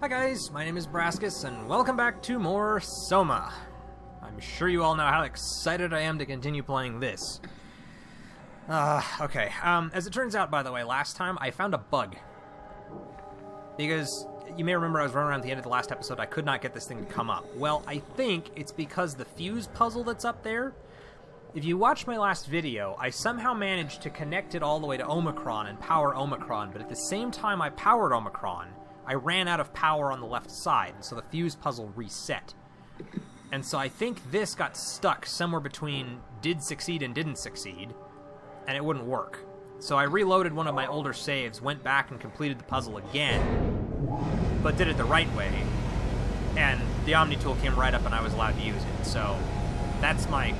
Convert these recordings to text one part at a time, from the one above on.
Hi guys, my name is Brascus, and welcome back to more SOMA. I'm sure you all know how excited I am to continue playing this. Okay, as it turns out, by the way, last time I found a bug. Because, you may remember I was running around at the end of the last episode, I could not get this thing to come up. Well, I think it's because the fuse puzzle that's up there, if you watched my last video, I somehow managed to connect it all the way to Omicron and power Omicron, but at the same time I powered Omicron, I ran out of power on the left side, and so the fuse puzzle reset. And so I think this got stuck somewhere between did succeed and didn't succeed, and it wouldn't work. So I reloaded one of my older saves, went back and completed the puzzle again, but did it the right way, and the Omni tool came right up and I was allowed to use it. So that's my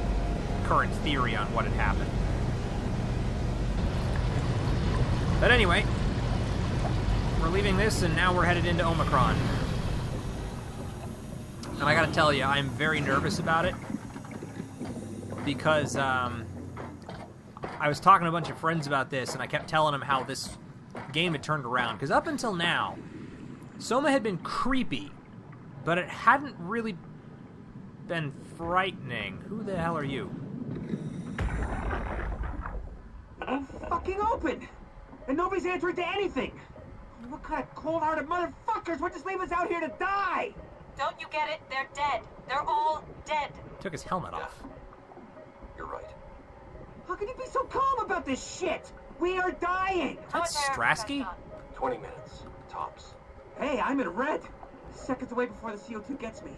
current theory on what had happened. But anyway, we're leaving this, and now we're headed into Omicron. And I gotta tell you, I'm very nervous about it, because I was talking to a bunch of friends about this, and I kept telling them how this game had turned around. Because up until now, SOMA had been creepy, but it hadn't really been frightening. Who the hell are you? I'm fucking open! And nobody's answering to anything! What kind of cold-hearted motherfuckers would just leave us out here to die? Don't you get it? They're dead. They're all dead. Took his helmet off. You're right. How can you be so calm about this shit? We are dying! That's Strasky? 20 minutes, tops. Hey, I'm in red. Seconds away before the CO2 gets me.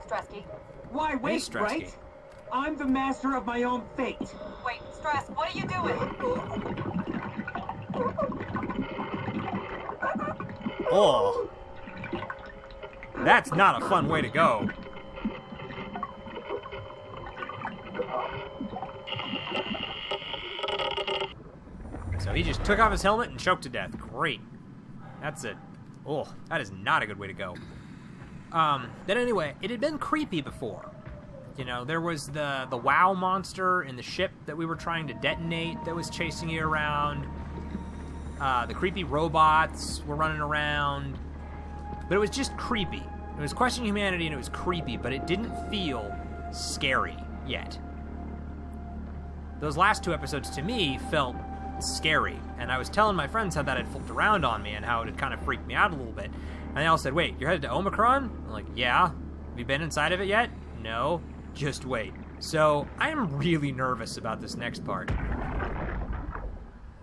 Strasky. Why wait, Strasky. right? I'm the master of my own fate. Wait, Strask, what are you doing? Oh. That's not a fun way to go. So he just took off his helmet and choked to death. Great. That's it. Oh, that is not a good way to go. Then anyway, it had been creepy before. You know, there was the WoW monster in the ship that we were trying to detonate that was chasing you around. The creepy robots were running around. But it was just creepy. It was questioning humanity and it was creepy, but it didn't feel scary yet. Those last two episodes, to me, felt scary. And I was telling my friends how that had flipped around on me and how it had kind of freaked me out a little bit. And they all said, wait, you're headed to Omicron? I'm like, yeah. Have you been inside of it yet? No. Just wait. So, I'm really nervous about this next part.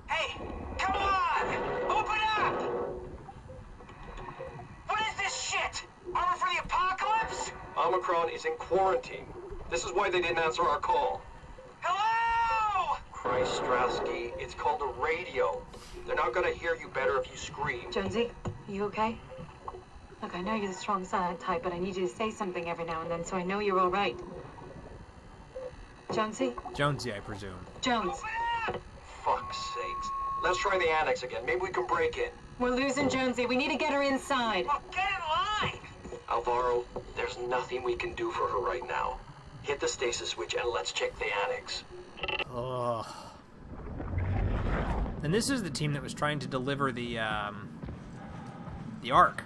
Hey, come on! Open up! What is this shit? Armor for the apocalypse? Omicron is in quarantine. This is why they didn't answer our call. Hello! Christ, Strasky, it's called a radio. They're not gonna hear you better if you scream. Jonesy, are you okay? Look, I know you're the strong silent type, but I need you to say something every now and then so I know you're all right. Jonesy? Jonesy, I presume. Jones. Fuck's sakes. Let's try the annex again. Maybe we can break in. We're losing Jonesy. We need to get her inside. Well, get in line! Alvaro, there's nothing we can do for her right now. Hit the stasis switch and let's check the annex. Ugh. And this is the team that was trying to deliver the Ark.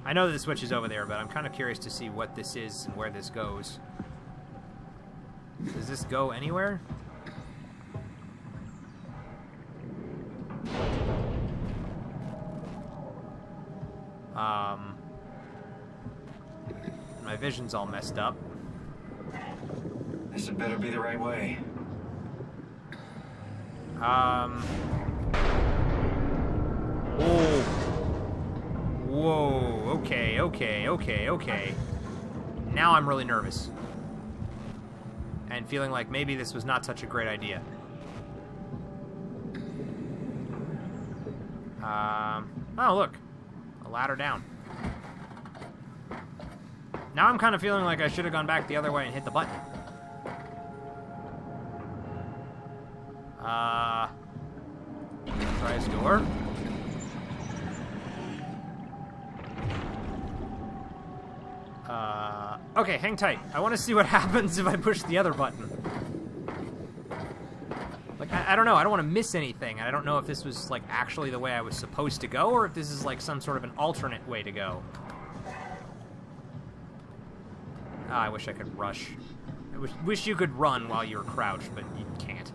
I know the switch is over there, but I'm kind of curious to see what this is and where this goes. Does this go anywhere? My vision's all messed up. This had better be the right way. Oh. Whoa, okay. Now I'm really nervous. And feeling like maybe this was not such a great idea. Oh, look. A ladder down. Now I'm kind of feeling like I should have gone back the other way and hit the button. Try his door. Okay, hang tight. I want to see what happens if I push the other button. Like, I don't know. I don't want to miss anything. I don't know if this was, like, actually the way I was supposed to go, or if this is, like, some sort of an alternate way to go. Oh, I wish I could rush. I wish you could run while you're crouched, but you can't.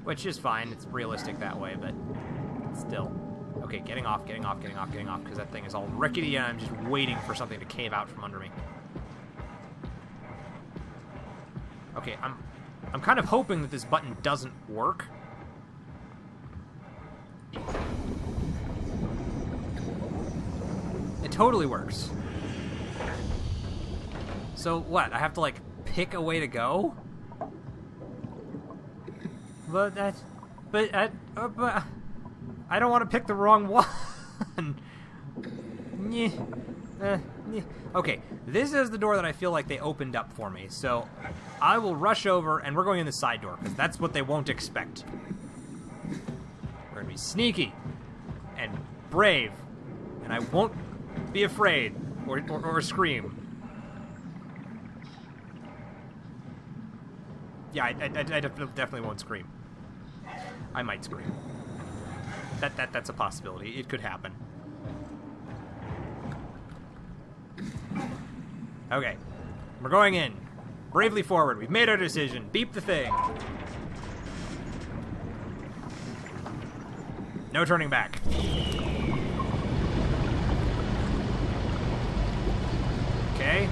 Which is fine. It's realistic that way, but still. Okay, getting off, because that thing is all rickety, and I'm just waiting for something to cave out from under me. Okay, I'm kind of hoping that this button doesn't work. It totally works. So what? I have to, like, pick a way to go? But I don't want to pick the wrong one. Okay, this is the door that I feel like they opened up for me, so I will rush over, and we're going in the side door, because that's what they won't expect. We're going to be sneaky and brave, and I won't be afraid or scream. Yeah, I definitely won't scream. I might scream. That's a possibility. It could happen. Okay. We're going in. Bravely forward. We've made our decision. Beep the thing. No turning back. Okay.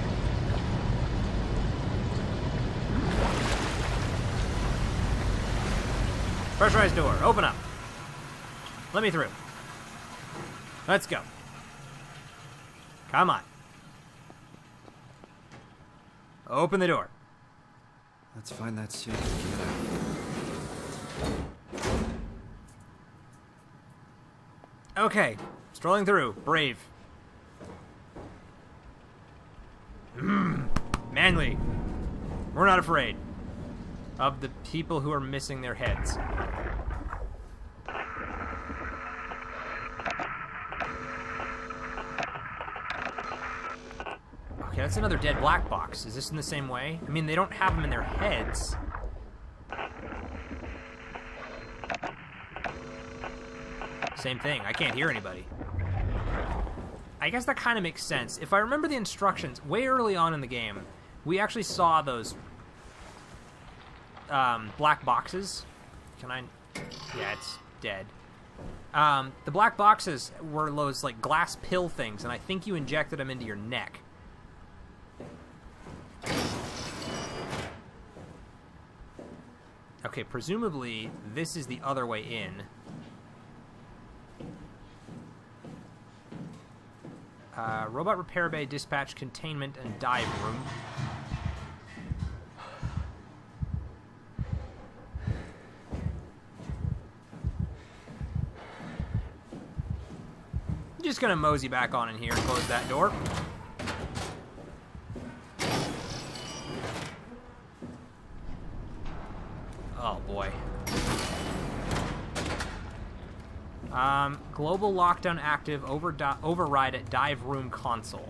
Pressurized door. Open up. Let me through. Let's go. Come on. Open the door. Let's find that suit. Okay. Strolling through. Brave. Manly. We're not afraid of the people who are missing their heads. Okay, that's another dead black box. Is this in the same way? I mean, they don't have them in their heads. Same thing. I can't hear anybody. I guess that kind of makes sense. If I remember the instructions, way early on in the game, we actually saw those black boxes. Can I... Yeah, it's dead. The black boxes were those, like, glass pill things, and I think you injected them into your neck. Okay, presumably this is the other way in. Robot repair bay, dispatch, containment, and dive room. I'm just gonna mosey back on in here and close that door. Oh boy. Global lockdown active, override at dive room console.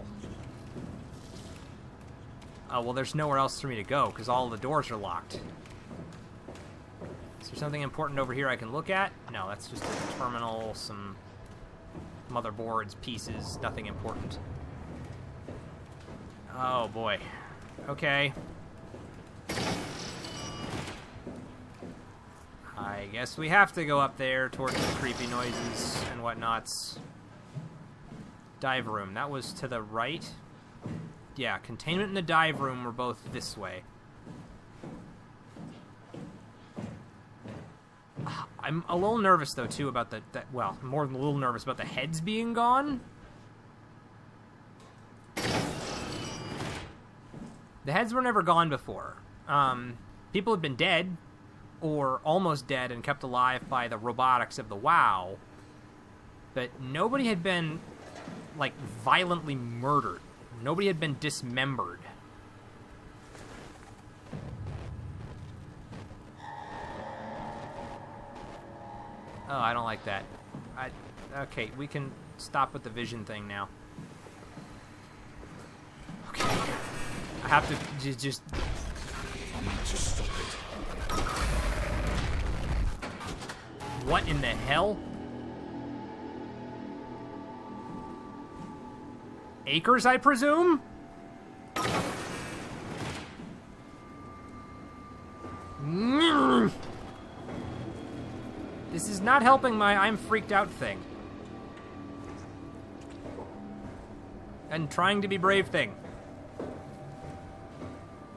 Oh, well, there's nowhere else for me to go, because all the doors are locked. Is there something important over here I can look at? No, that's just a terminal, some motherboards, pieces, nothing important. Oh, boy. Okay. I guess we have to go up there towards the creepy noises and whatnots. Dive room. That was to the right. Yeah, containment and the dive room were both this way. I'm a little nervous, though, too, about well, more than a little nervous about the heads being gone. The heads were never gone before. People had been dead, or almost dead and kept alive by the robotics of the WoW, but nobody had been, like, violently murdered. Nobody had been dismembered. Oh, I don't like that. Okay, we can stop with the vision thing now. Okay. I have to just... Just stop it. What in the hell? Acres, I presume? This is not helping my I'm freaked out thing. And trying to be brave thing.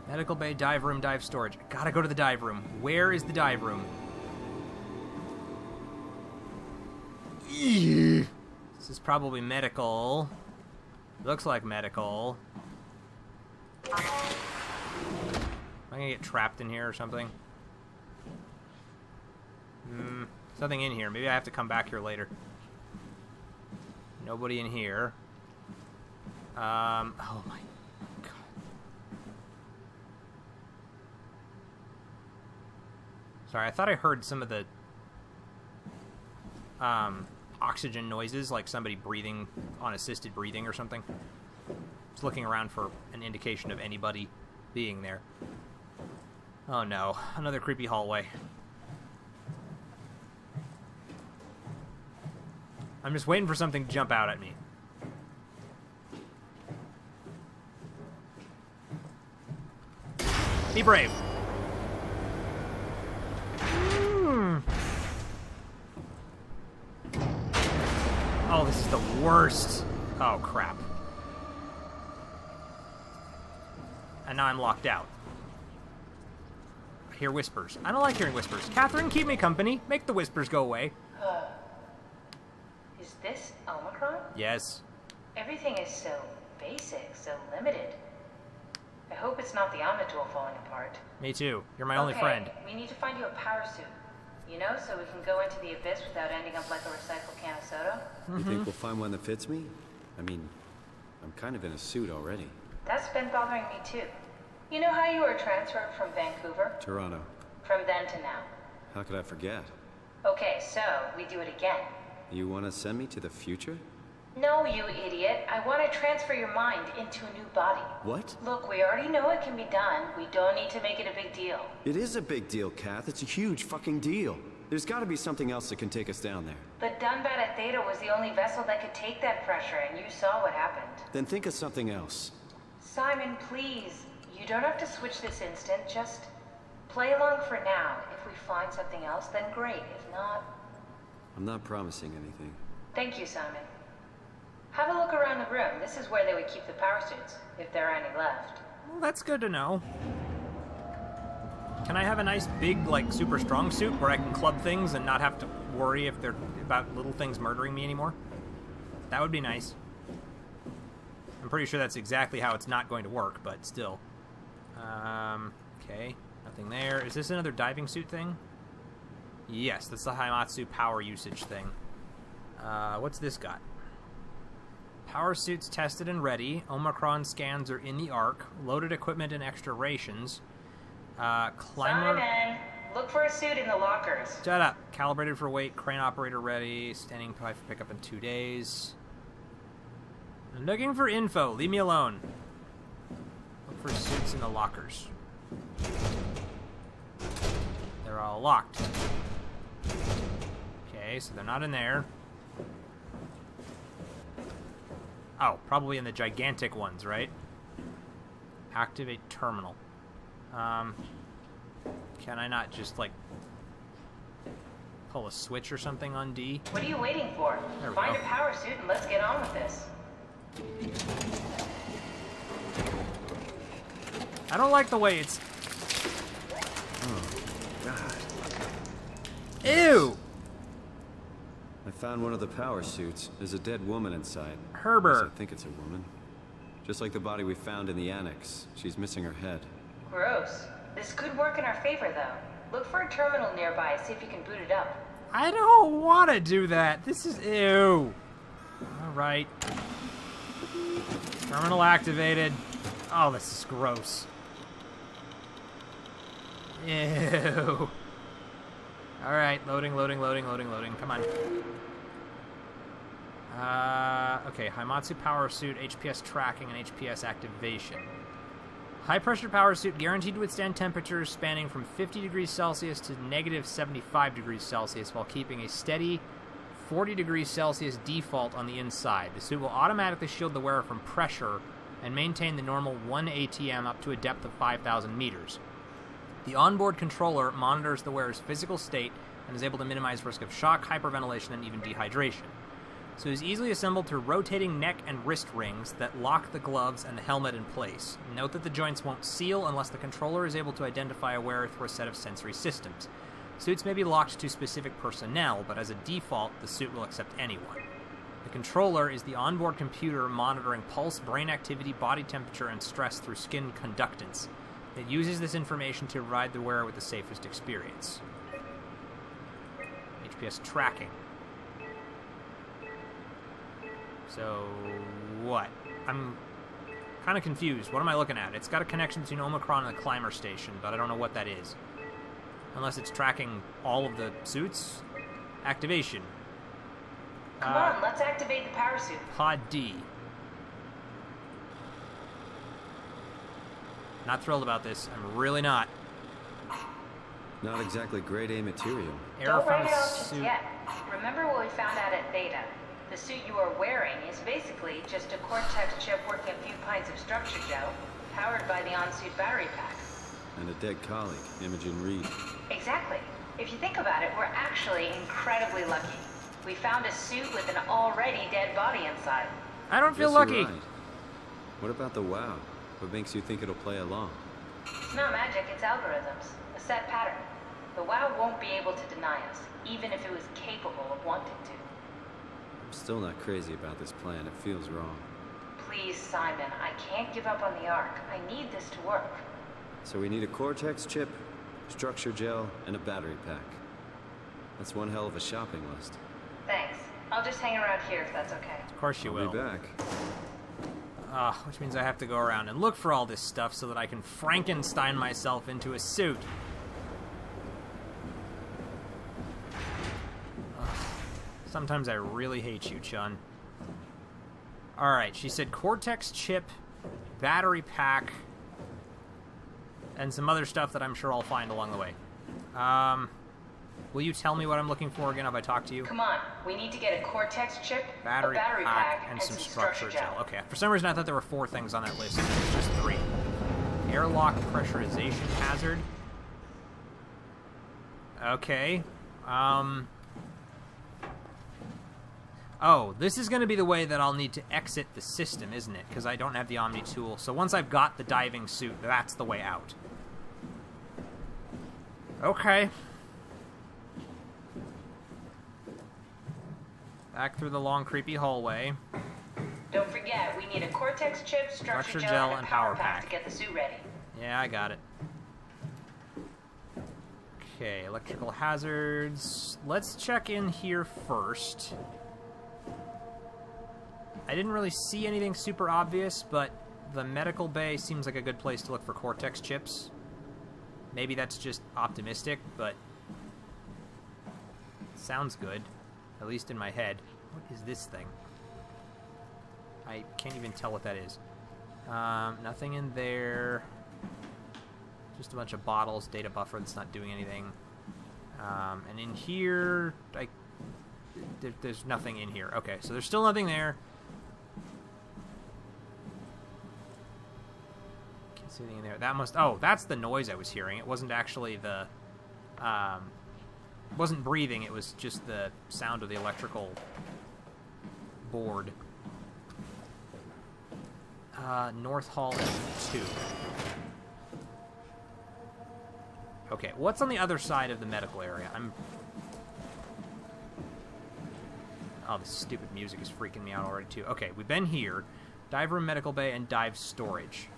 Medical bay, dive room, dive storage. I gotta go to the dive room. Where is the dive room? This is probably medical. Looks like medical. Am I gonna get trapped in here or something? Something in here. Maybe I have to come back here later. Nobody in here. Oh my god. Sorry, I thought I heard some of the oxygen noises, like somebody breathing on assisted breathing or something. Just looking around for an indication of anybody being there. Oh no, another creepy hallway. I'm just waiting for something to jump out at me. Be brave. Oh, this is the worst. Oh, crap. And now I'm locked out. I hear whispers. I don't like hearing whispers. Catherine, keep me company. Make the whispers go away. Is this Omicron? Yes. Everything is so basic, so limited. I hope it's not the Omnitool falling apart. Me too. You're my only friend. We need to find you a power suit. You know, so we can go into the abyss without ending up like a recycled can of soda. You think we'll find one that fits me? I mean, I'm kind of in a suit already. That's been bothering me too. You know how you were transferred from Vancouver? Toronto. From then to now. How could I forget? Okay, so we do it again. You want to send me to the future? No, you idiot. I want to transfer your mind into a new body. What? Look, we already know it can be done. We don't need to make it a big deal. It is a big deal, Kath. It's a huge fucking deal. There's got to be something else that can take us down there. The Dunbat at Theta was the only vessel that could take that pressure, and you saw what happened. Then think of something else. Simon, please. You don't have to switch this instant. Just play along for now. If we find something else, then great. If not... I'm not promising anything. Thank you, Simon. Have a look around the room. This is where they would keep the power suits, if there are any left. Well, that's good to know. Can I have a nice big, like, super strong suit where I can club things and not have to worry if they're about little things murdering me anymore? That would be nice. I'm pretty sure that's exactly how it's not going to work, but still. Okay. Nothing there. Is this another diving suit thing? Yes, that's the Haimatsu power usage thing. What's this got? Power suits tested and ready. Omicron scans are in the Ark. Loaded equipment and extra rations. Climber... Simon, look for a suit in the lockers. Shut up. Calibrated for weight. Crane operator ready. Standing by for pickup in 2 days. I'm looking for info. Leave me alone. Look for suits in the lockers. They're all locked. Okay, so they're not in there. Oh, probably in the gigantic ones, right? Activate terminal. Can I not just, like, pull a switch or something on D? What are you waiting for? There we Find go. a power suit and let's get on with this. I don't like the way it's... Oh, God. Ew! I found one of the power suits. There's a dead woman inside. Herbert. At least I think it's a woman. Just like the body we found in the annex. She's missing her head. Gross. This could work in our favor, though. Look for a terminal nearby, see if you can boot it up. I don't want to do that. This is... Ew. Alright. Terminal activated. Oh, this is gross. Ew. Alright, loading. Come on. Okay, Haimatsu power suit, HPS tracking, and HPS activation. High-pressure power suit guaranteed to withstand temperatures spanning from 50 degrees Celsius to negative 75 degrees Celsius while keeping a steady 40 degrees Celsius default on the inside. The suit will automatically shield the wearer from pressure and maintain the normal 1 ATM up to a depth of 5,000 meters. The onboard controller monitors the wearer's physical state and is able to minimize risk of shock, hyperventilation, and even dehydration. So it is easily assembled through rotating neck and wrist rings that lock the gloves and the helmet in place. Note that the joints won't seal unless the controller is able to identify a wearer through a set of sensory systems. Suits may be locked to specific personnel, but as a default, the suit will accept anyone. The controller is the onboard computer monitoring pulse, brain activity, body temperature, and stress through skin conductance. It uses this information to provide the wearer with the safest experience. HPS tracking. So, what? I'm kind of confused. What am I looking at? It's got a connection between Omicron and the climber station, but I don't know what that is. Unless it's tracking all of the suits? Activation. Come on, let's activate the power suit. Pod D. Not thrilled about this. I'm really not. Not exactly grade A material. Don't Air write from it a off just suit. yet. Remember what we found out at Theta? The suit you are wearing is basically just a Cortex chip working a few pints of structure gel, powered by the on-suit battery pack. And a dead colleague, Imogen Reed. Exactly. If you think about it, we're actually incredibly lucky. We found a suit with an already dead body inside. I don't feel Guess lucky. you're right. What about the WoW? What makes you think it'll play along? It's not magic, it's algorithms. A set pattern. The WoW won't be able to deny us, even if it was capable of wanting to. I'm still not crazy about this plan. It feels wrong. Please, Simon, I can't give up on the Ark. I need this to work. So we need a Cortex chip, structure gel, and a battery pack. That's one hell of a shopping list. Thanks. I'll just hang around here if that's okay. Of course you I'll will. be back. Which means I have to go around and look for all this stuff so that I can Frankenstein myself into a suit. Ugh. Sometimes I really hate you, Chun. Alright, she said Cortex chip, battery pack, and some other stuff that I'm sure I'll find along the way. Will you tell me what I'm looking for again if I talk to you? Come on, we need to get a Cortex chip, Battery a battery pack, and some structure gel. Okay, for some reason I thought there were 4 things on that list. It's just 3. Airlock pressurization hazard. Okay. Oh, this is going to be the way that I'll need to exit the system, isn't it? Because I don't have the Omni tool. So once I've got the diving suit, that's the way out. Okay. Back through the long, creepy hallway. Don't forget, we need a Cortex chip, structure gel, and a power pack to get the suit ready. Yeah, I got it. Okay, electrical hazards. Let's check in here first. I didn't really see anything super obvious, but the medical bay seems like a good place to look for Cortex chips. Maybe that's just optimistic, but sounds good. At least in my head. What is this thing? I can't even tell what that is. Nothing in there. Just a bunch of bottles, data buffer that's not doing anything. And in here, there's nothing in here. Okay, so there's still nothing there. Can't see anything in there. That must... Oh, that's the noise I was hearing. It wasn't actually the... wasn't breathing, it was just the sound of the electrical board. North Hall 2. Okay, what's on the other side of the medical area? Oh, this stupid music is freaking me out already, too. Okay, we've been here. Dive room, medical bay, and dive storage.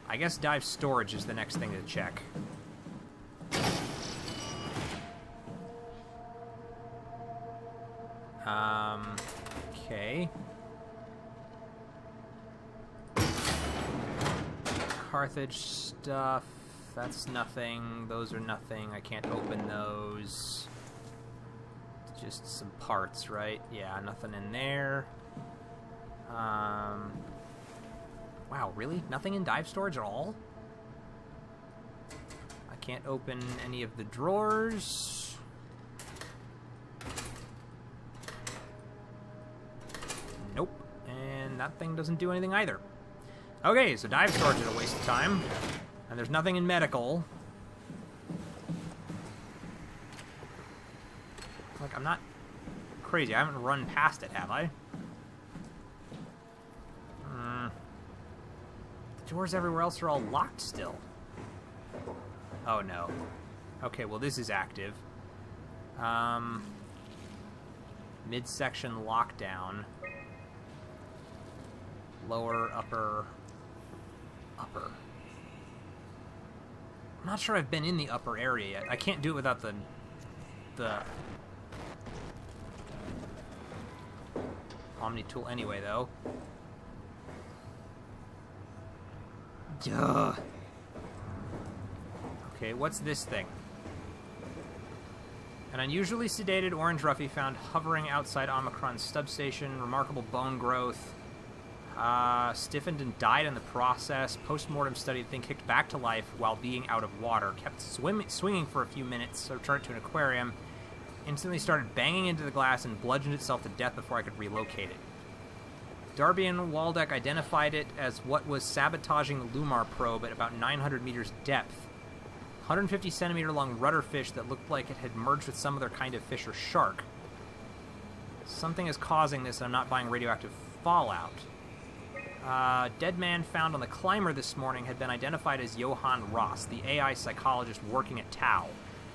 I guess dive storage is the next thing to check. Okay. Carthage stuff. That's nothing. Those are nothing. I can't open those. Just some parts, right? Yeah, nothing in there. Why Wow, really? Nothing in dive storage at all? I can't open any of the drawers. Nope. And that thing doesn't do anything either. Okay, so dive storage is a waste of time. And there's nothing in medical. Like, I'm not crazy. I haven't run past it, have I? The doors everywhere else are all locked still. Oh, no. Okay, well, this is active. Midsection lockdown. Lower, upper... Upper. I'm not sure I've been in the upper area yet. I can't do it without the Omni tool anyway, though. Duh. Okay, what's this thing? An unusually sedated orange roughy found hovering outside Omicron's substation. Remarkable bone growth. Stiffened and died in the process. Post-mortem study, the thing kicked back to life while being out of water. Kept swinging for a few minutes, so returned to an aquarium. Instantly started banging into the glass and bludgeoned itself to death before I could relocate it. Darby and Waldeck identified it as what was sabotaging the Lumar probe at about 900 meters depth. 150 centimeter long rudder fish that looked like it had merged with some other kind of fish or shark. Something is causing this, and I'm not buying radioactive fallout. Dead man found on the climber this morning had been identified as Johann Ross, the AI psychologist working at Tau.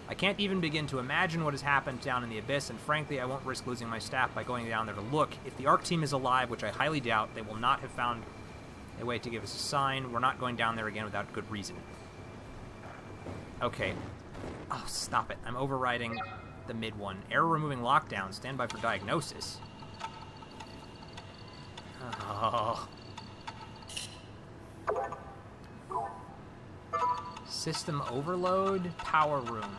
I can't even begin to imagine what has happened down in the abyss, and frankly, I won't risk losing my staff by going down there to look. If the ARC team is alive, which I highly doubt, they will not have found a way to give us a sign. We're not going down there again without good reason. Okay. Oh, stop it. I'm overriding the mid one. Error removing lockdown. Stand by for diagnosis. Oh. System overload. Power room.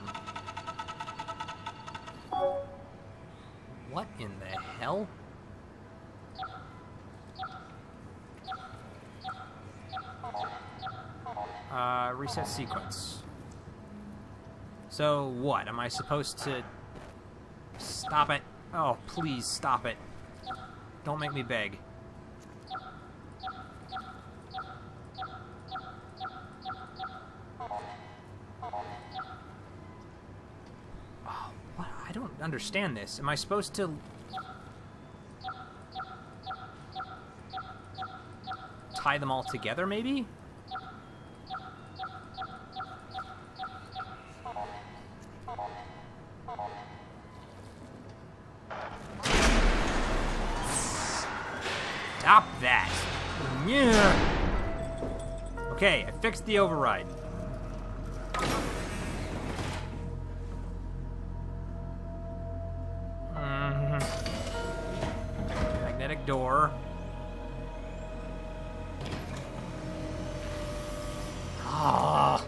What in the hell? Reset sequence. So what? Am I supposed to... Stop it. Oh, please stop it. Don't make me beg. Oh, what? I don't understand this. Am I supposed to... tie them all together, maybe? Stop that. Yeah. Okay, I fixed the override. Magnetic door. Ah.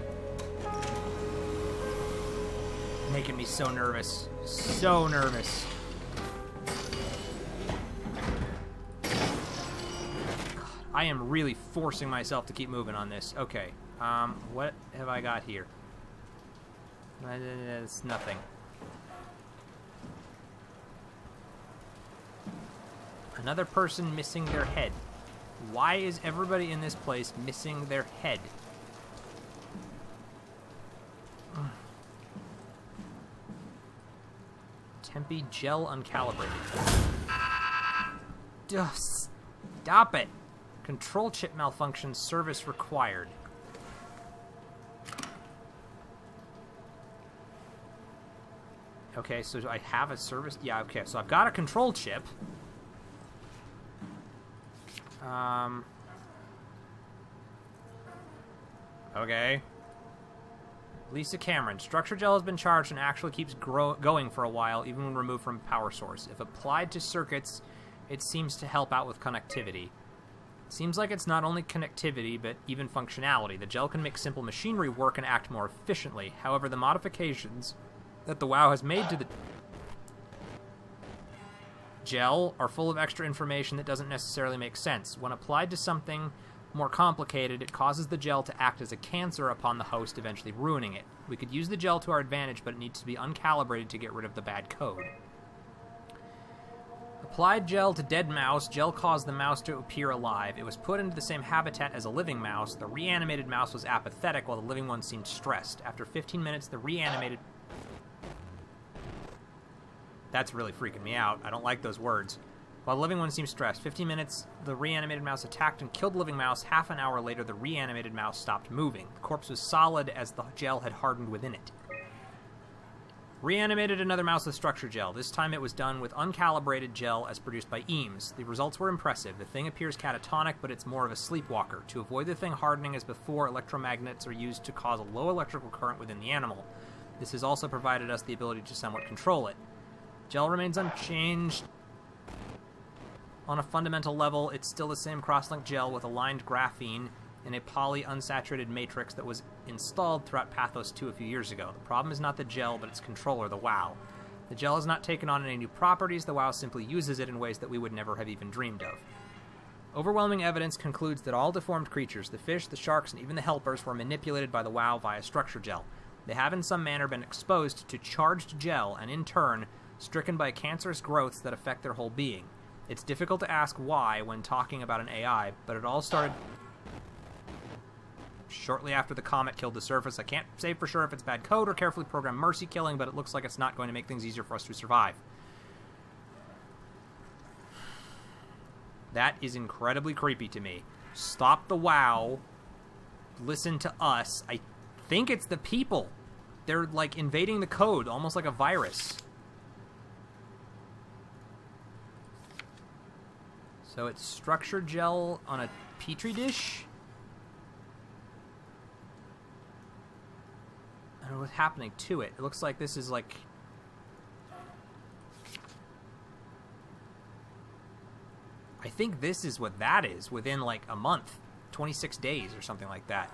Making me so nervous. So nervous. I am really forcing myself to keep moving on this. Okay. What have I got here? It's nothing. Another person missing their head. Why is everybody in this place missing their head? Tempe gel uncalibrated. Just stop it. Control chip malfunction, service required. Okay, so I have a service... Yeah, okay, so I've got a control chip. Okay. Lisa Cameron. Structure gel has been charged and actually keeps going for a while, even when removed from power source. If applied to circuits, it seems to help out with connectivity. Seems like it's not only connectivity, but even functionality. The gel can make simple machinery work and act more efficiently. However, the modifications that the WoW has made to the gel are full of extra information that doesn't necessarily make sense. When applied to something more complicated, it causes the gel to act as a cancer upon the host, eventually ruining it. We could use the gel to our advantage, but it needs to be uncalibrated to get rid of the bad code. Applied gel to dead mouse. Gel caused the mouse to appear alive. It was put into the same habitat as a living mouse. The reanimated mouse was apathetic, while the living one seemed stressed. After 15 minutes, the reanimated... That's really freaking me out. I don't like those words. While the living one seemed stressed. 15 minutes, the reanimated mouse attacked and killed the living mouse. Half an hour later, the reanimated mouse stopped moving. The corpse was solid as the gel had hardened within it. Reanimated another mouse with structure gel. This time it was done with uncalibrated gel as produced by Eames. The results were impressive. The thing appears catatonic, but it's more of a sleepwalker. To avoid the thing hardening as before, electromagnets are used to cause a low electrical current within the animal. This has also provided us the ability to somewhat control it. Gel remains unchanged. On a fundamental level, it's still the same cross-linked gel with aligned graphene in a poly-unsaturated matrix that was installed throughout Pathos 2 a few years ago. The problem is not the gel, but its controller, the WoW. The gel has not taken on any new properties. The WoW simply uses it in ways that we would never have even dreamed of. Overwhelming evidence concludes that all deformed creatures, the fish, the sharks, and even the helpers, were manipulated by the WoW via structure gel. They have in some manner been exposed to charged gel and, in turn, stricken by cancerous growths that affect their whole being. It's difficult to ask why when talking about an AI, but it all started shortly after the comet killed the surface. I can't say for sure if it's bad code or carefully programmed mercy killing, but it looks like it's not going to make things easier for us to survive. That is incredibly creepy to me. Stop the WoW. Listen to us. I think it's the people. They're, like, invading the code, almost like a virus. So it's structure gel on a petri dish? I don't know what's happening to it. It looks like this is like... I think this is what that is within like a month. 26 days or something like that.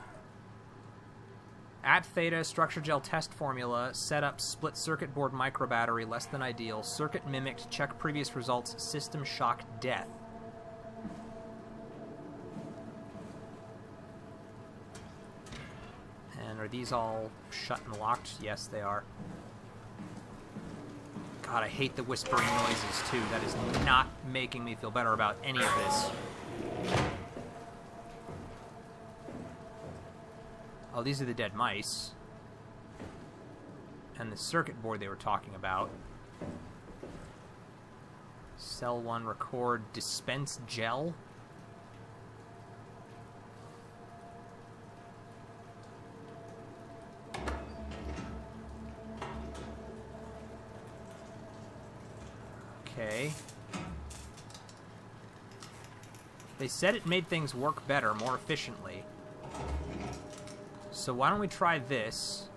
At Theta, structure gel test formula, setup, split circuit board microbattery, less than ideal, circuit mimicked, check previous results, system shock death. And are these all shut and locked? Yes, they are. God, I hate the whispering noises, too. That is not making me feel better about any of this. Oh, these are the dead mice. And the circuit board they were talking about. Cell 1, record, dispense gel. Okay. They said it made things work better, more efficiently. So why don't we try this?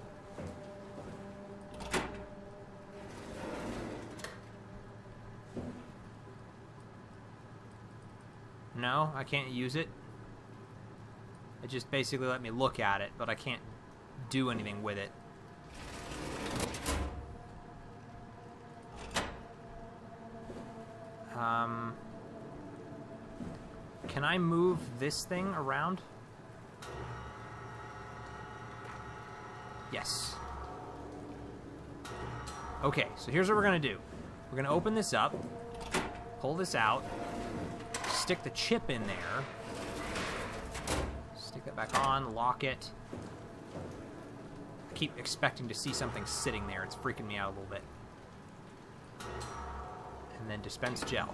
No, I can't use it. It just basically let me look at it, but I can't do anything with it. Can I move this thing around? Yes. Okay, so here's what we're going to do. We're going to open this up, pull this out, stick the chip in there, stick that back on, lock it. I keep expecting to see something sitting there. It's freaking me out a little bit. And then dispense gel.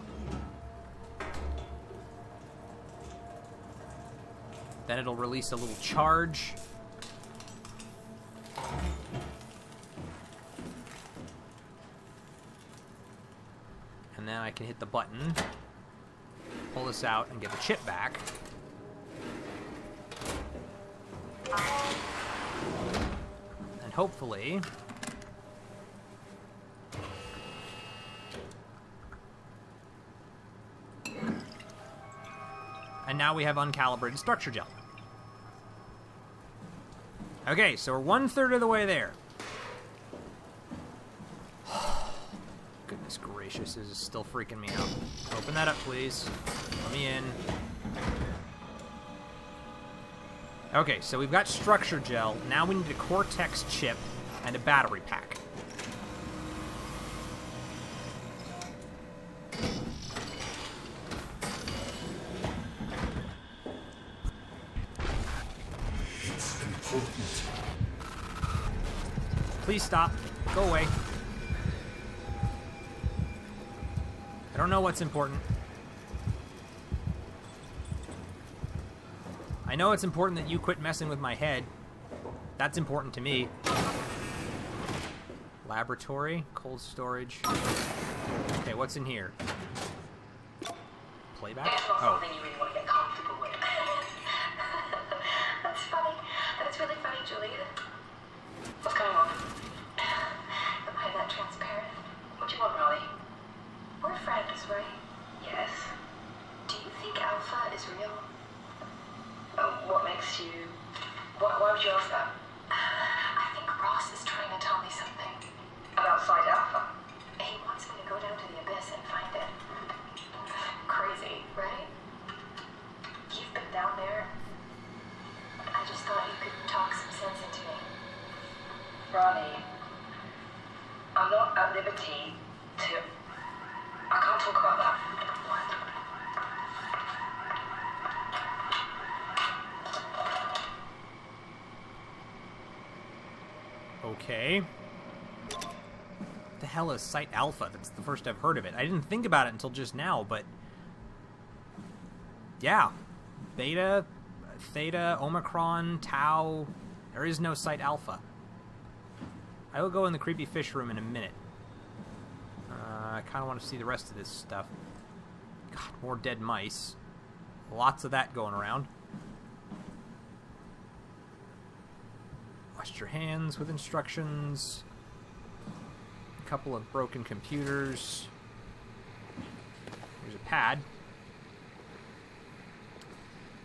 Then it'll release a little charge. And then I can hit the button, pull this out, and get the chip back. And hopefully... And now we have uncalibrated structure gel. Okay, so we're 1/3 of the way there. Goodness gracious, this is still freaking me out. Open that up, please. Let me in. Okay, so we've got structure gel. Now we need a cortex chip and a battery pack. Please stop. Go away. I don't know what's important. I know it's important that you quit messing with my head. That's important to me. Laboratory, cold storage. Okay, what's in here? Playback? It's not Oh. something you really want to get comfortable with. That's funny. That's really funny, Julia. What's going on? Am I that transparent? What do you want, Molly? We're friends, right? Yes. Do you think Alpha is real? What makes you... Why would you ask that? I think Ross is trying to tell me something. About Site Alpha? He wants me to go down to the abyss and find it. Crazy, right? You've been down there. I just thought you could talk some sense into me. Ronnie, I'm not at liberty to... I can't talk about that. What? Okay. What the hell is Site Alpha? That's the first I've heard of it. I didn't think about it until just now, but... yeah. Beta, Theta, Omicron, Tau... There is no Site Alpha. I will go in the creepy fish room in a minute. I kind of want to see the rest of this stuff. God, more dead mice. Lots of that going around. Wash your hands with instructions. A couple of broken computers. Here's a pad.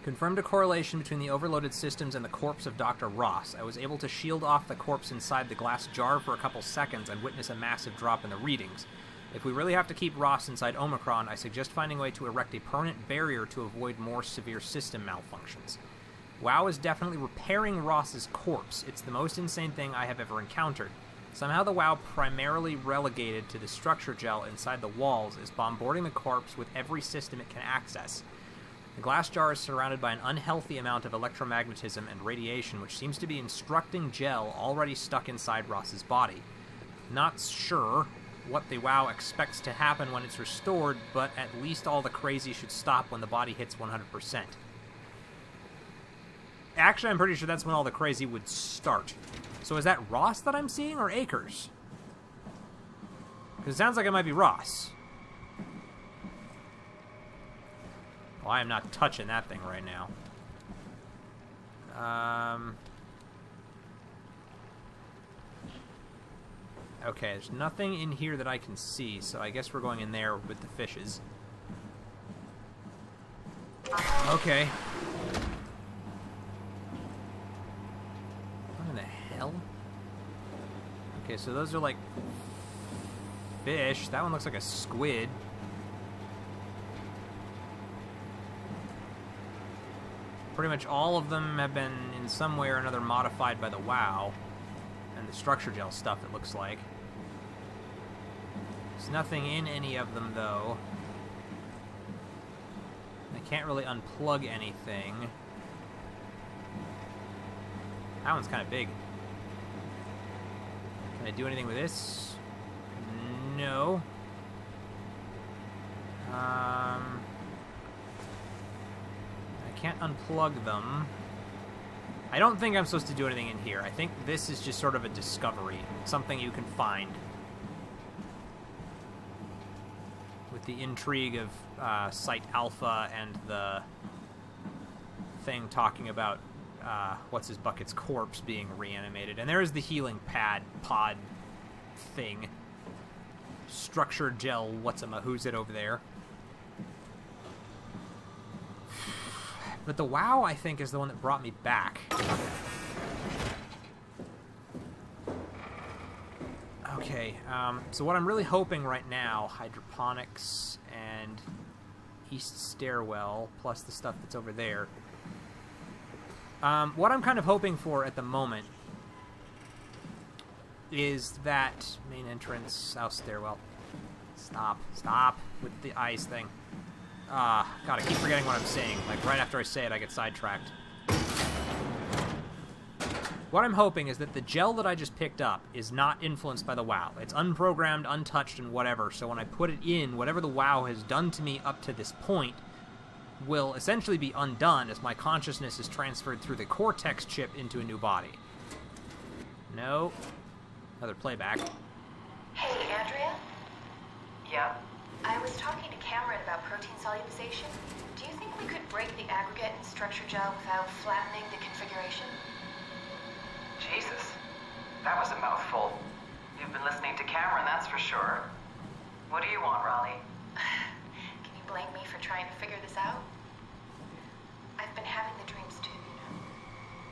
Confirmed a correlation between the overloaded systems and the corpse of Dr. Ross. I was able to shield off the corpse inside the glass jar for a couple seconds and witness a massive drop in the readings. If we really have to keep Ross inside Omicron, I suggest finding a way to erect a permanent barrier to avoid more severe system malfunctions. WoW is definitely repairing Ross's corpse. It's the most insane thing I have ever encountered. Somehow the WoW primarily relegated to the structure gel inside the walls is bombarding the corpse with every system it can access. The glass jar is surrounded by an unhealthy amount of electromagnetism and radiation, which seems to be instructing gel already stuck inside Ross's body. Not sure what the WoW expects to happen when it's restored, but at least all the crazy should stop when the body hits 100%. Actually, I'm pretty sure that's when all the crazy would start. So is that Ross that I'm seeing, or Akers? Because it sounds like it might be Ross. Well, I am not touching that thing right now. Okay, there's nothing in here that I can see, so I guess we're going in there with the fishes. Okay. What in the hell? Okay, so those are like fish. That one looks like a squid. Pretty much all of them have been in some way or another modified by the WoW. And the structure gel stuff, it looks like. There's nothing in any of them, though. I can't really unplug anything. That one's kind of big. Can I do anything with this? No. I can't unplug them. I don't think I'm supposed to do anything in here. I think this is just sort of a discovery. Something you can find. With the intrigue of Site Alpha and the thing talking about What's-His-Bucket's corpse being reanimated. And there is the healing pod thing. Structured gel, who's it over there? But the WoW, I think, is the one that brought me back. Okay, so what I'm really hoping right now, hydroponics and east stairwell, plus the stuff that's over there. What I'm kind of hoping for at the moment is that main entrance, south stairwell. Stop with the ice thing. God, I keep forgetting what I'm saying. Like, right after I say it, I get sidetracked. What I'm hoping is that the gel that I just picked up is not influenced by the WoW. It's unprogrammed, untouched, and whatever, so when I put it in, whatever the WoW has done to me up to this point will essentially be undone as my consciousness is transferred through the cortex chip into a new body. No. Another playback. Hey, Andrea? Yeah? I was talking to Cameron about protein solubilization. Do you think we could break the aggregate and structure gel without flattening the configuration? Jesus. That was a mouthful. You've been listening to Cameron, that's for sure. What do you want, Raleigh? Can you blame me for trying to figure this out? I've been having the dreams too, you know.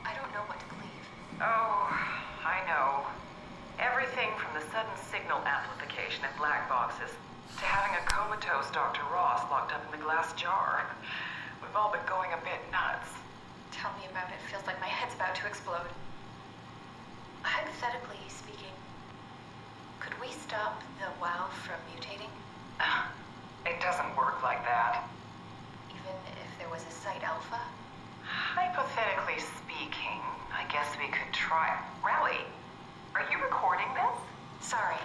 I don't know what to believe. Oh, I know. Everything from the sudden signal amplification in black boxes to having a comatose Dr. Ross locked up in the glass jar. We've all been going a bit nuts. Tell me about it. Feels like my head's about to explode. Hypothetically speaking, could we stop the WoW from mutating? It doesn't work like that. Even if there was a Site Alpha? Hypothetically speaking, I guess we could try. Raleigh, are you recording this? Sorry.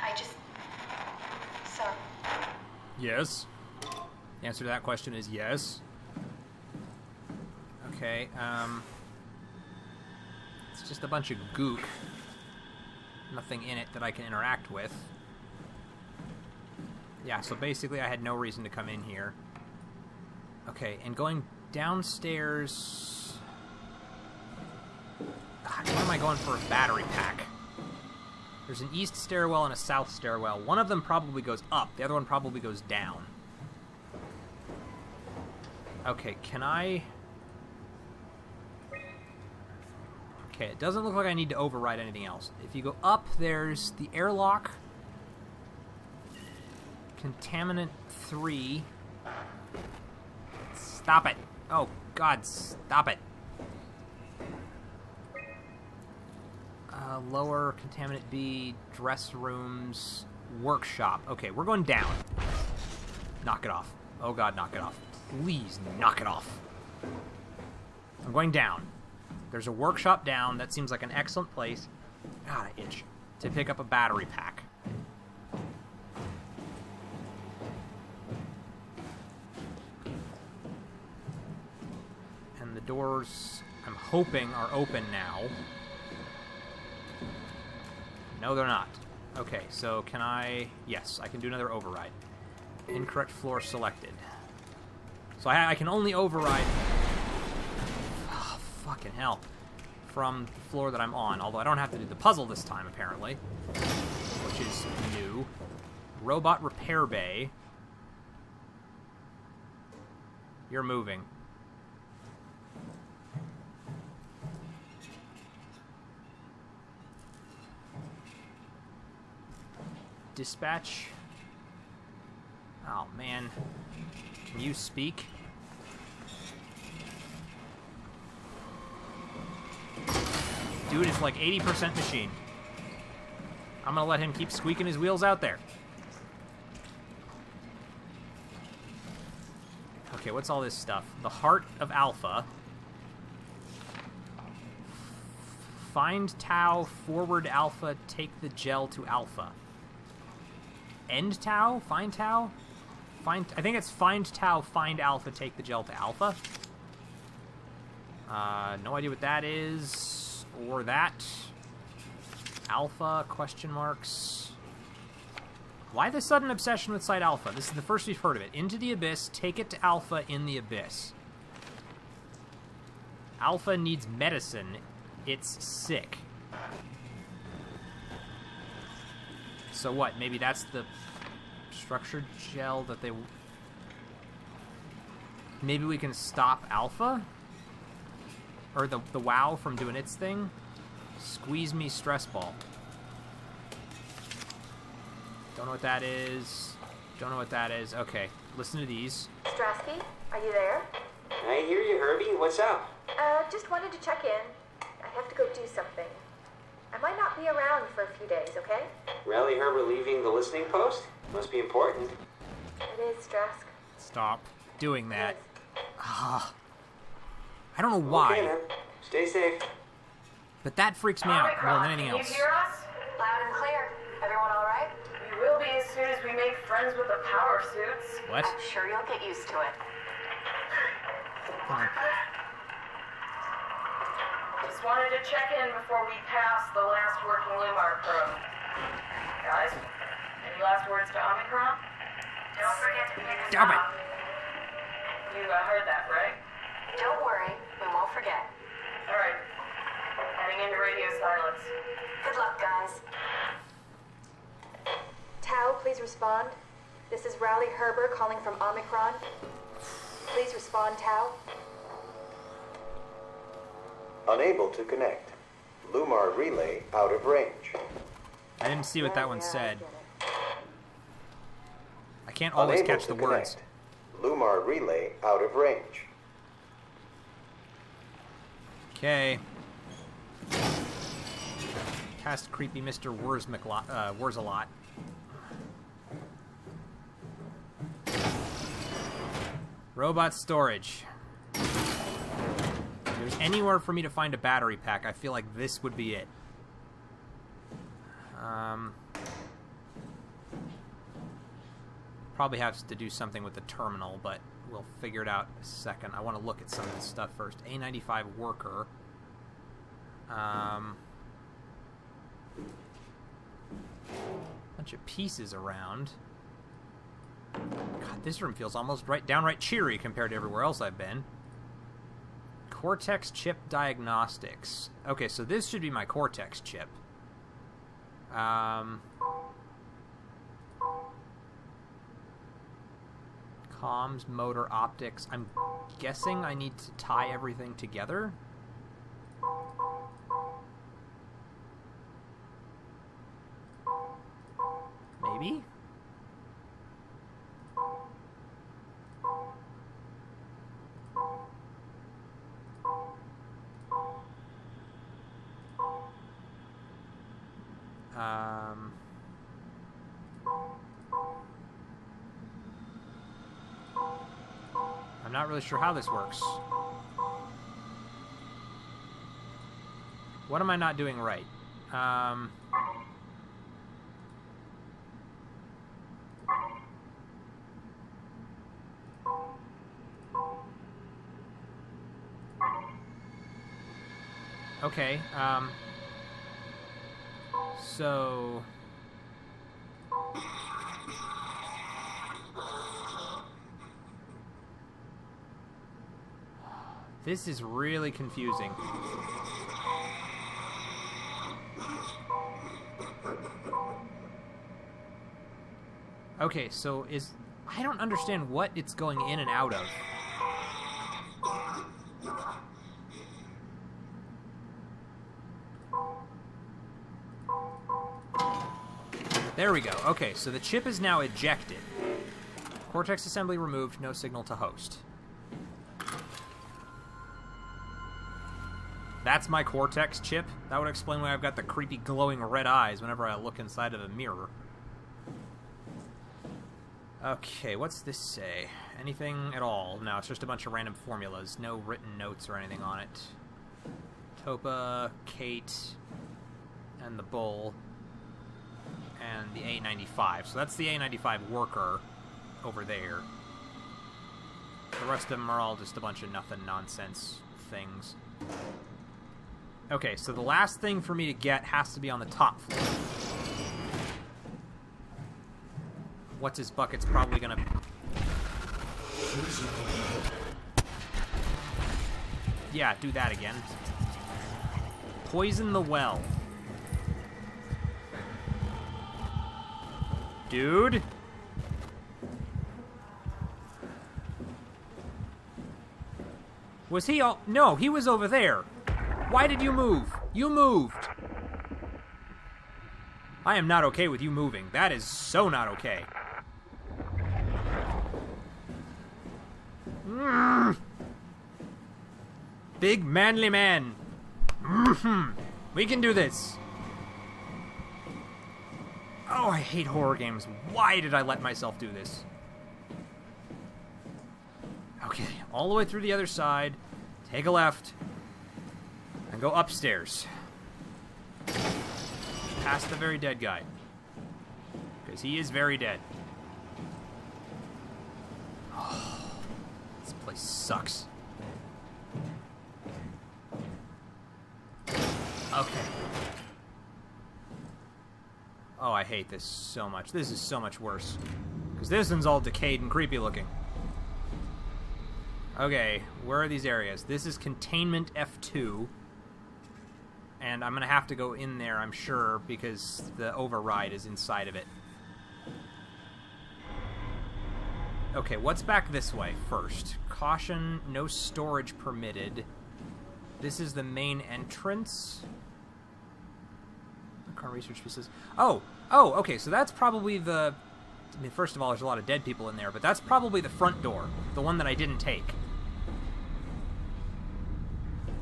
I just... Sorry. Yes. The answer to that question is yes. Okay, it's just a bunch of gook. Nothing in it that I can interact with. Yeah, so basically I had no reason to come in here. Okay, and going downstairs... God, why am I going for a battery pack? There's an east stairwell and a south stairwell. One of them probably goes up. The other one probably goes down. Okay, can I... Okay, it doesn't look like I need to override anything else. If you go up, there's the airlock. Contaminant 3. Stop it. Oh, God, stop it. Lower, Contaminant B, dress rooms, workshop. Okay, we're going down. Knock it off. Oh, God, knock it off. Please, knock it off. I'm going down. There's a workshop down. That seems like an excellent place. God, I itch. To pick up a battery pack. And the doors, I'm hoping, are open now. No, they're not. Okay, so can I... Yes, I can do another override. Incorrect floor selected. So I can only override... Oh, fucking hell. From the floor that I'm on. Although I don't have to do the puzzle this time, apparently. Which is new. Robot repair bay. You're moving. Dispatch. Oh, man. Can you speak? Dude is like 80% machine. I'm gonna let him keep squeaking his wheels out there. Okay, what's all this stuff? The Heart of Alpha. Find Tau, forward Alpha, take the gel to Alpha. End Tau? Find Tau? I think it's find Tau, find Alpha, take the gel to Alpha. No idea what that is. Or that. Alpha, question marks. Why the sudden obsession with Site Alpha? This is the first we've heard of it. Into the Abyss, take it to Alpha in the Abyss. Alpha needs medicine. It's sick. So what? Maybe that's the structured gel that they... Maybe we can stop Alpha? Or the WoW from doing its thing? Squeeze me stress ball. Don't know what that is. Don't know what that is. Okay, listen to these. Strasky, are you there? I hear you, Herbie. What's up? Just wanted to check in. I have to go do something. I might not be around for a few days, okay? Rally Herbert leaving the listening post? Must be important. It is, Drask. Stop doing that. It is. Ah. I don't know why, Okay, then. Stay safe. but that freaks me out more than anything Can else. you hear us? Loud and clear. Everyone all right? We will be as soon as we make friends with the power suits. What? I'm sure you'll get used to it. Just wanted to check in before we pass the last working Lumar probe. Guys, any last words to Omicron? Don't forget to pick us Stop it. up. You heard that, right? Don't worry, we won't forget. All right. Heading into radio silence. Good luck, guys. Tau, please respond. This is Rally Herber calling from Omicron. Please respond, Tau. Unable to connect. Lumar relay out of range. I didn't see what that one Yeah, said. I get it. I can't always Unable catch to the words. connect. Lumar relay out of range. Okay. Cast creepy Mr. Wurzelot. Robot storage. If there's anywhere for me to find a battery pack, I feel like this would be it. Probably have to do something with the terminal, but we'll figure it out in a second. I want to look at some of this stuff first. A95 worker. Bunch of pieces around. God, this room feels almost downright cheery compared to everywhere else I've been. Cortex chip diagnostics. Okay, so this should be my Cortex chip. Comms, motor, optics. I'm guessing I need to tie everything together. Maybe? I'm not really sure how this works. What am I not doing right? Okay, so... This is really confusing. Okay, so I don't understand what it's going in and out of. There we go. Okay, so the chip is now ejected. Cortex assembly removed, no signal to host. That's my Cortex chip? That would explain why I've got the creepy glowing red eyes whenever I look inside of a mirror. Okay, what's this say? Anything at all? No, it's just a bunch of random formulas. No written notes or anything on it. Topa, Kate, and the Bull, and the A95. So that's the A95 worker over there. The rest of them are all just a bunch of nothing nonsense things. Okay, so the last thing for me to get has to be on the top floor. What's his bucket's probably gonna... Yeah, do that again. Poison the well. Dude? Was he all... No, he was over there. Why did you move? You moved. I am not okay with you moving. That is so not okay. Big manly man. We can do this. Oh, I hate horror games. Why did I let myself do this? Okay, all the way through the other side. Take a left. And go upstairs. Past the very dead guy. Because he is very dead. Oh, this place sucks. Okay. Oh, I hate this so much. This is so much worse. Because this one's all decayed and creepy looking. Okay, where are these areas? This is containment F2. And I'm going to have to go in there, I'm sure, because the override is inside of it. Okay, what's back this way first? Caution, no storage permitted. This is the main entrance. Car research pieces. Oh, okay, so that's probably the... I mean, first of all, there's a lot of dead people in there, but that's probably the front door. The one that I didn't take.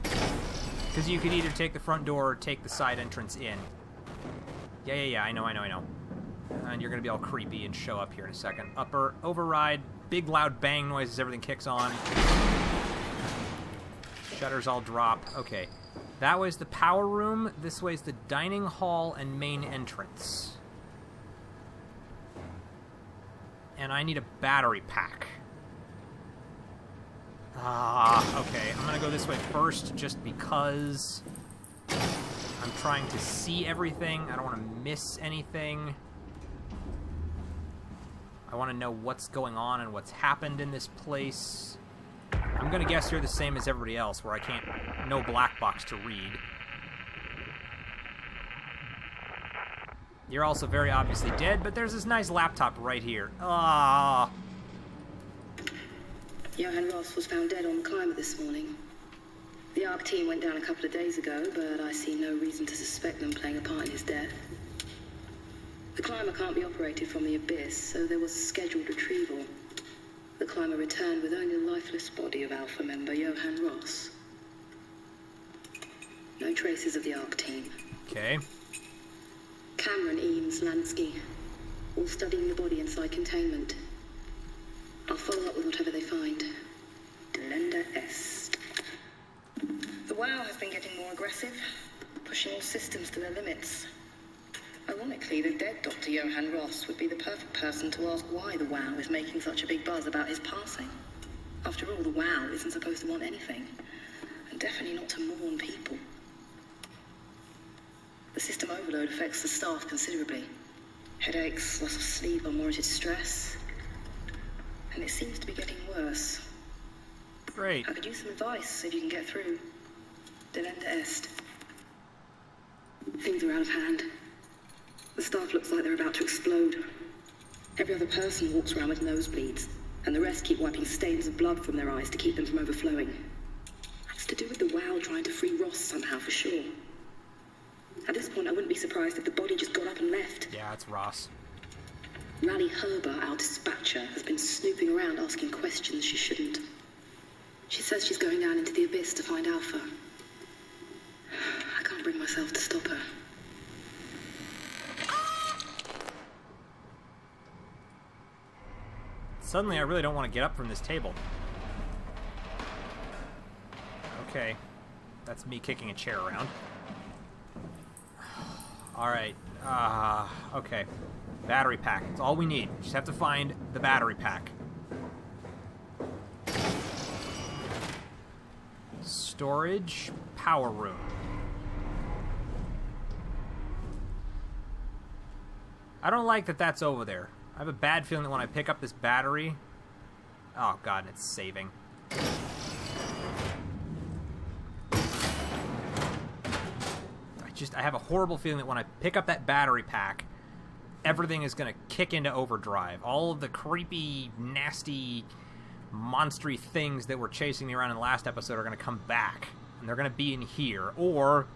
Because you could either take the front door or take the side entrance in. Yeah, I know. And you're going to be all creepy and show up here in a second. Upper override, big loud bang noise as everything kicks on. Shutters all drop. Okay. That way's the power room. This way's the dining hall and main entrance. And I need a battery pack. Okay. I'm gonna go this way first just because I'm trying to see everything. I don't want to miss anything. I want to know what's going on and what's happened in this place. I'm gonna guess you're the same as everybody else, where I can't... no black box to read. You're also very obviously dead, but there's this nice laptop right here. Johann Ross was found dead on the climber this morning. The ARC team went down a couple of days ago, but I see no reason to suspect them playing a part in his death. The climber can't be operated from the abyss, so there was a scheduled retrieval. The climber returned with only the lifeless body of Alpha member Johann Ross. No traces of the ARC team. Okay. Cameron, Eames, Lansky, all studying the body inside containment. I'll follow up with whatever they find. Delenda Est. The WOW has been getting more aggressive, pushing all systems to their limits. Ironically, the dead Dr. Johann Ross would be the perfect person to ask why the WOW is making such a big buzz about his passing. After all, the WOW isn't supposed to want anything, and definitely not to mourn people. The system overload affects the staff considerably. Headaches, loss of sleep, unwarranted stress. And it seems to be getting worse. Great. I could use some advice if you can get through. Delenda Est. Things are out of hand. The staff looks like they're about to explode. Every other person walks around with nosebleeds, and the rest keep wiping stains of blood from their eyes to keep them from overflowing. It's to do with the WOW trying to free Ross somehow, for sure. At this point, I wouldn't be surprised if the body just got up and left. Yeah, it's Ross. Rally Herber, our dispatcher, has been snooping around asking questions she shouldn't. She says she's going down into the abyss to find Alpha. I can't bring myself to stop her. Suddenly, I really don't want to get up from this table. Okay. That's me kicking a chair around. Alright. Okay. Battery pack. That's all we need. Just have to find the battery pack. Storage. Power room. I don't like that that's over there. I have a bad feeling that when I pick up this battery... Oh, God, and it's saving. I have a horrible feeling that when I pick up that battery pack, everything is going to kick into overdrive. All of the creepy, nasty, monstery things that were chasing me around in the last episode are going to come back. And they're going to be in here. Or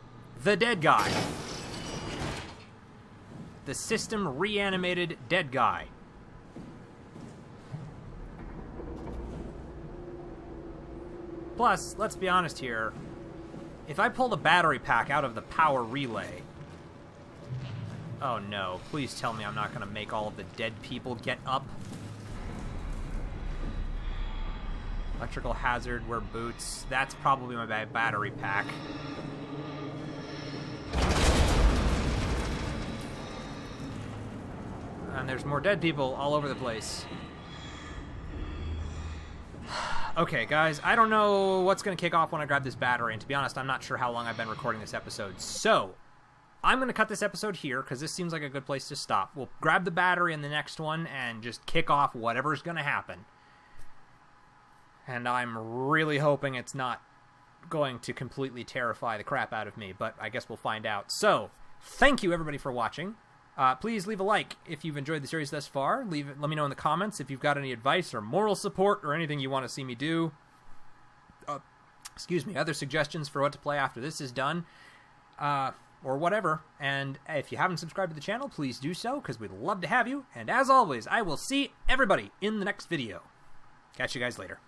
the dead guy. The system reanimated dead guy. Plus, let's be honest here, if I pull the battery pack out of the power relay... Oh no, please tell me I'm not going to make all of the dead people get up. Electrical hazard, wear boots. That's probably my battery pack. And there's more dead people all over the place. Okay, guys, I don't know what's going to kick off when I grab this battery, and to be honest, I'm not sure how long I've been recording this episode. So, I'm going to cut this episode here, because this seems like a good place to stop. We'll grab the battery in the next one, and just kick off whatever's going to happen. And I'm really hoping it's not going to completely terrify the crap out of me, but I guess we'll find out. So, thank you everybody for watching. Please leave a like if you've enjoyed the series thus far. Let me know in the comments if you've got any advice or moral support or anything you want to see me do. Other suggestions for what to play after this is done. Or whatever. And if you haven't subscribed to the channel, please do so, because we'd love to have you. And as always, I will see everybody in the next video. Catch you guys later.